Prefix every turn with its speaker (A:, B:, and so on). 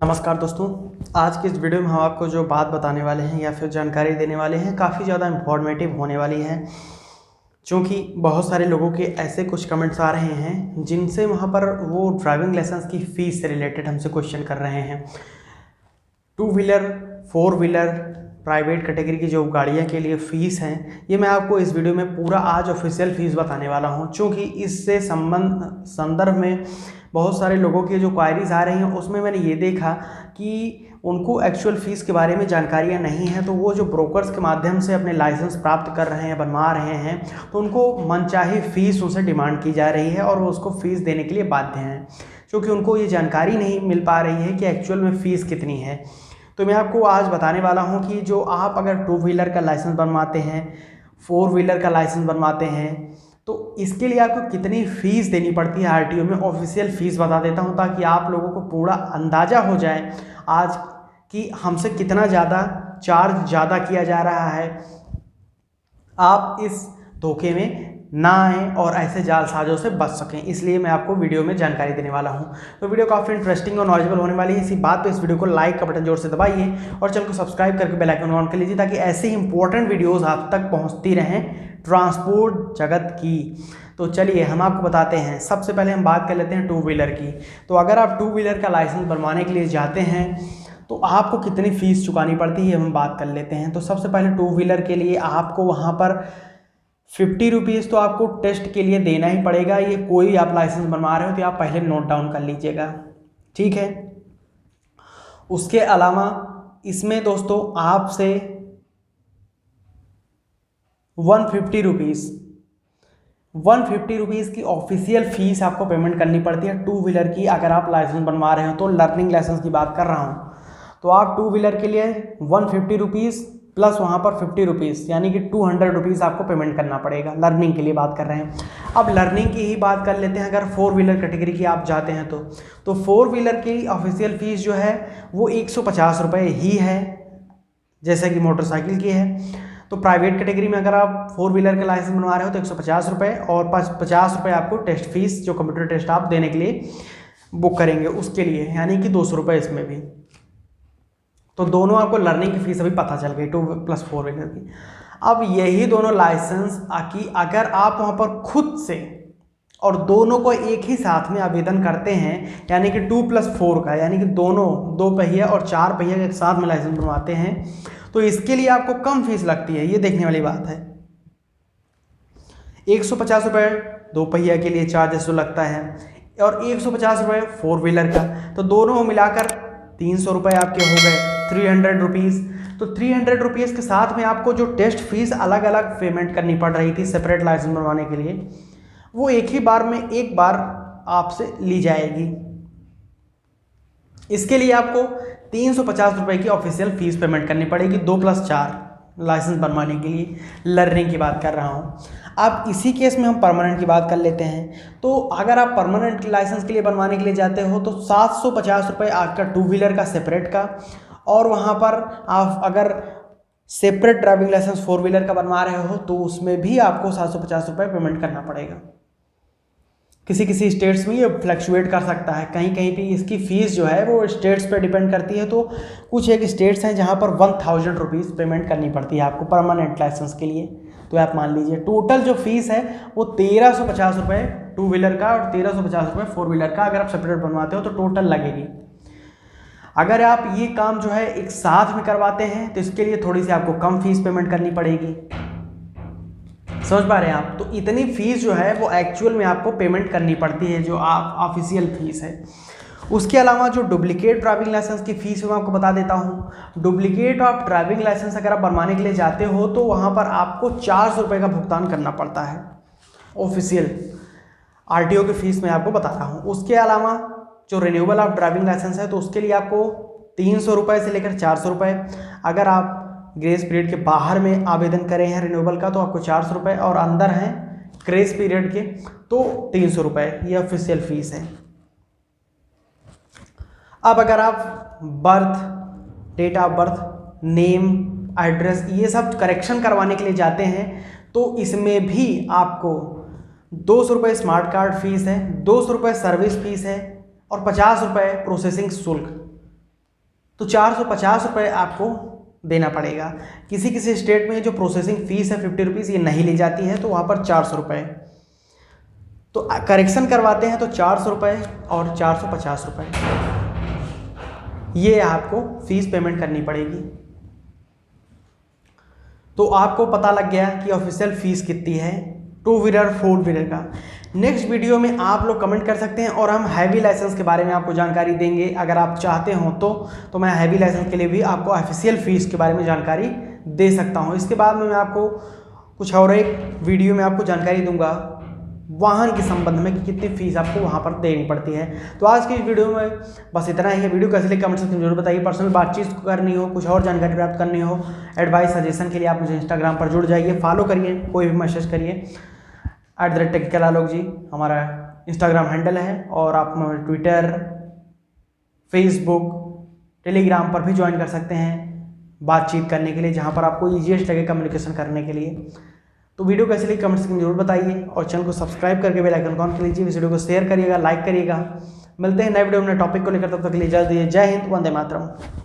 A: नमस्कार दोस्तों। आज की इस वीडियो में हम आपको जो बात बताने वाले हैं या फिर जानकारी देने वाले हैं काफ़ी ज़्यादा इन्फॉर्मेटिव होने वाली है, क्योंकि बहुत सारे लोगों के ऐसे कुछ कमेंट्स आ रहे हैं जिनसे वहाँ पर वो ड्राइविंग लाइसेंस की फ़ीस से रिलेटेड हमसे क्वेश्चन कर रहे हैं। 2 व्हीलर 4 व्हीलर प्राइवेट कैटेगरी की जो गाड़ियाँ के लिए फ़ीस हैं, ये मैं आपको इस वीडियो में पूरा आज ऑफिशियल फ़ीस बताने वाला हूँ, क्योंकि इससे संदर्भ में बहुत सारे लोगों की जो क्वायरीज़ आ रही हैं उसमें मैंने ये देखा कि उनको एक्चुअल फ़ीस के बारे में जानकारियाँ नहीं हैं, तो वो जो ब्रोकर्स के माध्यम से अपने लाइसेंस प्राप्त कर रहे हैं, बनवा रहे हैं, तो उनको मनचाही फ़ीस उनसे डिमांड की जा रही है और वो उसको फ़ीस देने के लिए बाध्य हैं, क्योंकि उनको ये जानकारी नहीं मिल पा रही है कि एक्चुअल में फ़ीस कितनी है। तो मैं आपको आज बताने वाला हूँ कि जो आप अगर 2 व्हीलर का लाइसेंस बनवाते हैं, 4 व्हीलर का लाइसेंस बनवाते हैं, तो इसके लिए आपको कितनी फ़ीस देनी पड़ती है आरटीओ में। ऑफिशियल फ़ीस बता देता हूँ ताकि आप लोगों को पूरा अंदाज़ा हो जाए आज कि हमसे कितना ज़्यादा चार्ज ज़्यादा किया जा रहा है। आप इस धोखे में ना आएँ और ऐसे जालसाजों से बच सकें, इसलिए मैं आपको वीडियो में जानकारी देने वाला हूं। तो वीडियो काफ़ी इंटरेस्टिंग और नॉलेजेबल होने वाली है। इसी बात पे इस वीडियो को लाइक का बटन जोर से दबाइए और चैनल को सब्सक्राइब करके बेल आइकन ऑन कर लीजिए, ताकि ऐसे ही इंपॉर्टेंट वीडियोस आप तक पहुंचती रहें ट्रांसपोर्ट जगत की। तो चलिए हम आपको बताते हैं। सबसे पहले हम बात कर लेते हैं 2 व्हीलर की। तो अगर आप 2 व्हीलर का लाइसेंस बनवाने के लिए जाते हैं तो आपको कितनी फ़ीस चुकानी पड़ती है हम बात कर लेते हैं। तो सबसे पहले 2 व्हीलर के लिए आपको वहाँ पर 50 रुपीज़ तो आपको टेस्ट के लिए देना ही पड़ेगा। ये कोई आप लाइसेंस बनवा रहे हो तो आप पहले नोट डाउन कर लीजिएगा, ठीक है। उसके अलावा इसमें दोस्तों आपसे 150 रुपीज़ की ऑफिशियल फ़ीस आपको पेमेंट करनी पड़ती है 2 व्हीलर की। अगर आप लाइसेंस बनवा रहे हो तो लर्निंग लाइसेंस की बात कर रहा हूँ, तो आप 2 व्हीलर के लिए 150 रुपीज़ प्लस वहाँ पर 50 रुपीज़ यानी कि 200 रुपीज़ आपको पेमेंट करना पड़ेगा। लर्निंग के लिए बात कर रहे हैं। अब लर्निंग की ही बात कर लेते हैं। अगर 4 व्हीलर कैटेगरी की आप जाते हैं तो 4 व्हीलर की ऑफिशियल फ़ीस जो है वो 150 रुपये ही है, जैसे कि मोटरसाइकिल की है। तो प्राइवेट कैटेगरी में अगर आप 4 व्हीलर का लाइसेंस बनवा रहे हो तो 150 रुपये और 50 रुपये आपको टेस्ट फीस, जो कंप्यूटर टेस्ट आप देने के लिए बुक करेंगे उसके लिए, यानी कि 200 रुपये इसमें भी। तो दोनों आपको लर्निंग की फ़ीस अभी पता चल गई 2 + 4 व्हीलर की। अब यही दोनों लाइसेंस की अगर आप वहाँ पर खुद से और दोनों को एक ही साथ में आवेदन करते हैं, यानी कि 2 + 4 का, यानी कि दोनों 2 पहिया और 4 पहिया के साथ में लाइसेंस बनवाते हैं, तो इसके लिए आपको कम फीस लगती है। ये देखने वाली बात है। 150 रुपये 2 पहिया के लिए चार्जेस जो लगता है और 150 रुपये 4 व्हीलर का, तो दोनों मिलाकर 300 रुपये आपके हो गए, 300 रुपीज़। तो 300 रुपीज़ के साथ में आपको जो टेस्ट फीस अलग अलग पेमेंट करनी पड़ रही थी सेपरेट लाइसेंस बनवाने के लिए, वो एक बार आपसे ली जाएगी। इसके लिए आपको 350 रुपये की ऑफिशियल फ़ीस पेमेंट करनी पड़ेगी 2 + 4 लाइसेंस बनवाने के लिए। लर्निंग की बात कर रहा हूँ। अब इसी केस में हम परमानेंट की बात कर लेते हैं। तो अगर आप परमानेंट लाइसेंस के लिए बनवाने के लिए जाते हो तो 750 रुपये आपका 2 व्हीलर का सेपरेट का, और वहाँ पर आप अगर सेपरेट ड्राइविंग लाइसेंस 4 व्हीलर का बनवा रहे हो तो उसमें भी आपको 750 रुपये पेमेंट करना पड़ेगा। किसी किसी स्टेट्स में ये फ्लक्चुएट कर सकता है, कहीं कहीं पे इसकी फ़ीस जो है वो स्टेट्स पे डिपेंड करती है। तो कुछ एक स्टेट्स हैं जहाँ पर 1000 रुपीज़ पेमेंट करनी पड़ती है आपको परमानेंट लाइसेंस के लिए। तो आप मान लीजिए टोटल जो फ़ीस है वो 1350 रुपये 2 व्हीलर का और 1350 रुपये 4 व्हीलर का अगर आप सेपरेट बनवाते हो तो टोटल लगेगी। अगर आप ये काम जो है एक साथ में करवाते हैं तो इसके लिए थोड़ी सी आपको कम फीस पेमेंट करनी पड़ेगी। समझ पा रहे हैं आप? तो इतनी फ़ीस जो है वो एक्चुअल में आपको पेमेंट करनी पड़ती है, जो आप ऑफिशियल फ़ीस है। उसके अलावा जो डुप्लीकेट ड्राइविंग लाइसेंस की फ़ीस मैं आपको बता देता हूँ। डुप्लीकेट ऑफ ड्राइविंग लाइसेंस अगर आप बनवाने के लिए जाते हो तो वहाँ पर आपको 400 रुपये का भुगतान करना पड़ता है ऑफिशियल आरटीओ की फ़ीस मैं आपको बता रहा हूँ। उसके अलावा जो रिन्यूअल ऑफ ड्राइविंग लाइसेंस है तो उसके लिए आपको 300 रुपये से लेकर 400 रुपये। अगर आप ग्रेस पीरियड के बाहर में आवेदन करें हैं रिन्यूअल का तो आपको 400 रुपये, और अंदर हैं ग्रेस पीरियड के तो 300 रुपये, ये ऑफिशियल फ़ीस है। अब अगर आप date of birth, name, address ये सब करेक्शन करवाने के लिए जाते हैं तो इसमें भी आपको 200 रुपये स्मार्ट कार्ड फीस है, 200 रुपये सर्विस फीस है और 50 रुपये प्रोसेसिंग शुल्क तो 450 रुपये आपको देना पड़ेगा। किसी किसी स्टेट में जो प्रोसेसिंग फ़ीस है 50 रुपीज़ ये नहीं ली जाती है, तो वहाँ पर 400 रुपये। तो करेक्शन करवाते हैं तो 400 रुपये और 450 रुपये ये आपको फ़ीस पेमेंट करनी पड़ेगी। तो आपको पता लग गया कि ऑफिशियल फ़ीस कितनी है 2 व्हीलर 4 व्हीलर का। नेक्स्ट वीडियो में आप लोग कमेंट कर सकते हैं और हम हैवी लाइसेंस के बारे में आपको जानकारी देंगे अगर आप चाहते हो तो मैं हैवी लाइसेंस के लिए भी आपको ऑफिशियल फ़ीस के बारे में जानकारी दे सकता हूं। इसके बाद में मैं आपको कुछ और एक वीडियो में आपको जानकारी दूंगा वाहन के संबंध में कि कितनी फ़ीस आपको वहाँ पर देनी पड़ती है। तो आज की इस वीडियो में बस इतना ही है। वीडियो कैसे लगी कमेंट सेक्शन में जरूर बताइए। पर्सनल बातचीत करनी हो, कुछ और जानकारी प्राप्त करनी हो, एडवाइस सजेशन के लिए आप मुझे इंस्टाग्राम पर जुड़ जाइए, फॉलो करिए, कोई भी मैसेज करिए। @टेक्निकल जी हमारा इंस्टाग्राम हैंडल है और आप हमारे ट्विटर, फेसबुक, टेलीग्राम पर भी ज्वाइन कर सकते हैं बातचीत करने के लिए, जहाँ पर आपको ईजीएस्ट लगे कम्युनिकेशन करने के लिए। तो वीडियो कैसे लगी कमेंट सेक्शन में जरूर बताइए और चैनल को सब्सक्राइब करके बेल आइकन ऑन कर लीजिए। इस वीडियो को शेयर करिएगा, लाइक करिएगा। मिलते हैं नए वीडियो में नए टॉपिक को लेकर, तब तक के लिए इजाजत दीजिए। जय हिंद, वंदे मातरम।